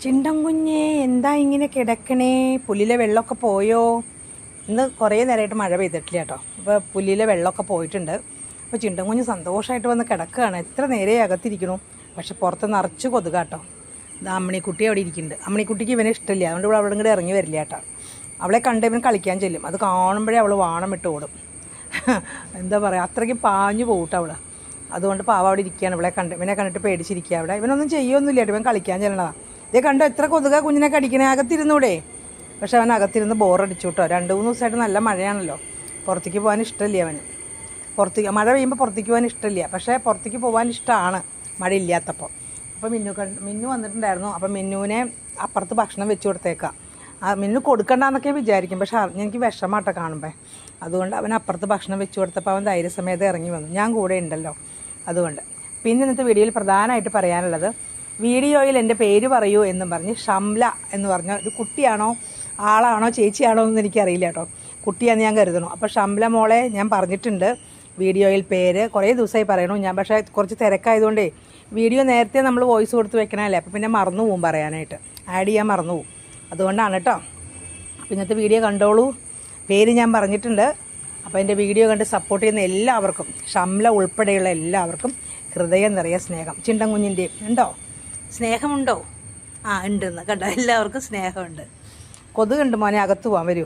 ചിണ്ടൻ കുഞ്ഞേ എന്താ ഇങ്ങനെ കിടക്കണേ? പുല്ലിലെ വെള്ളമൊക്കെ പോയോ? ഇന്ന് കുറേ നേരമായിട്ട് മഴ പെയ്തിട്ടില്ല കേട്ടോ. അപ്പോൾ പുല്ലിലെ വെള്ളമൊക്കെ പോയിട്ടുണ്ട്. അപ്പോൾ ചിണ്ടൻ കുഞ്ഞ് സന്തോഷമായിട്ട് വന്ന് കിടക്കുകയാണ്. എത്ര നേരെ അകത്തിരിക്കണു, പക്ഷെ പുറത്ത് നിറച്ച് കൊതുക കേട്ടോ. ഇത് അമ്മണിക്കുട്ടി അവിടെ ഇരിക്കുന്നുണ്ട്. അമ്മണിക്കുട്ടിക്ക് ഇവനെ ഇഷ്ടമില്ല, അതുകൊണ്ട് ഇവിടെ അവിടെ ഇങ്ങോട്ട് ഇറങ്ങി വരില്ല കേട്ടോ. അവളെ കണ്ട് ഇവൻ കളിക്കാൻ ചെല്ലും. അത് കാണുമ്പോഴേ അവൾ വാണം ഇട്ട് ഓടും. എന്താ പറയുക, അത്രയ്ക്ക് പാഞ്ഞു പോകട്ടെ അവൾ. അതുകൊണ്ട് പാവ അവിടെ ഇരിക്കുകയാണ്. ഇവനെ കണ്ടിട്ട് പേടിച്ചിരിക്കുക അവിടെ. ഇവനൊന്നും ചെയ്യൊന്നുമില്ല കേട്ടോ, ഇവൻ കളിക്കാൻ ചെല്ലണതാണ്. ഇതേ കണ്ടോ എത്ര കൊതുക കുഞ്ഞിനെ കടിക്കണേ. അകത്തിരുന്നൂടെ? പക്ഷെ അവൻ അകത്തിരുന്ന് ബോറടിച്ചു കേട്ടോ. 2-3 ദിവസമായിട്ട് നല്ല മഴയാണല്ലോ. പുറത്തേക്ക് പോകാൻ ഇഷ്ടമില്ല അവന്. മഴ പെയ്യുമ്പോൾ പുറത്തേക്ക് പോകാൻ ഇഷ്ടമില്ല. പക്ഷേ പുറത്തേക്ക് പോകാൻ ഇഷ്ടമാണ് മഴ ഇല്ലാത്തപ്പോൾ. അപ്പോൾ മിന്നു വന്നിട്ടുണ്ടായിരുന്നു. അപ്പം മിന്നുവിനെ അപ്പുറത്ത് ഭക്ഷണം വെച്ച് കൊടുത്തേക്കാം. മിന്നു കൊടുക്കണ്ടെന്നൊക്കെ വിചാരിക്കും, പക്ഷെ എനിക്ക് വിഷമാട്ടോ കാണുമ്പോൾ. അതുകൊണ്ട് അവൻ അപ്പുറത്ത് ഭക്ഷണം വെച്ച് കൊടുത്തപ്പോൾ അവൻ ധൈര്യസമേതം ഇറങ്ങി വന്നു. ഞാൻ കൂടെ ഉണ്ടല്ലോ, അതുകൊണ്ട്. പിന്നെ ഇന്നത്തെ വീഡിയോയിൽ പ്രധാനമായിട്ട് പറയാനുള്ളത്, വീഡിയോയിൽ എൻ്റെ പേര് പറയൂ എന്നും പറഞ്ഞ് ഷംല എന്ന് പറഞ്ഞ ഒരു കുട്ടിയാണോ ആളാണോ ചേച്ചിയാണോ എന്ന് എനിക്കറിയില്ല കേട്ടോ. കുട്ടിയാണെന്ന് ഞാൻ കരുതണു. അപ്പോൾ ഷംല മോളെ ഞാൻ പറഞ്ഞിട്ടുണ്ട് വീഡിയോയിൽ പേര്. കുറേ ദിവസമായി പറയണു ഞാൻ, പക്ഷേ കുറച്ച് തിരക്കായതുകൊണ്ടേ വീഡിയോ നേരത്തെ നമ്മൾ വോയിസ് കൊടുത്ത് വെക്കണമല്ലേ, അപ്പോൾ പിന്നെ മറന്നു പോവും പറയാനായിട്ട്, ആഡ് ചെയ്യാൻ മറന്നു പോവും. അതുകൊണ്ടാണ് കേട്ടോ. അപ്പോൾ ഇന്നത്തെ വീഡിയോ കണ്ടോളൂ, പേര് ഞാൻ പറഞ്ഞിട്ടുണ്ട്. അപ്പോൾ എൻ്റെ വീഡിയോ കണ്ട് സപ്പോർട്ട് ചെയ്യുന്ന എല്ലാവർക്കും, ഷംല ഉൾപ്പെടെയുള്ള എല്ലാവർക്കും ഹൃദയം നിറയെ സ്നേഹം. ചിണ്ടൻ കുഞ്ഞിൻ്റെയും ഉണ്ടോ സ്നേഹമുണ്ടോ? ഉണ്ടെന്ന് കണ്ടോ, എല്ലാവർക്കും സ്നേഹമുണ്ട്. കൊതുകുണ്ട് മോനെ, അകത്ത് പോകാൻ വരൂ.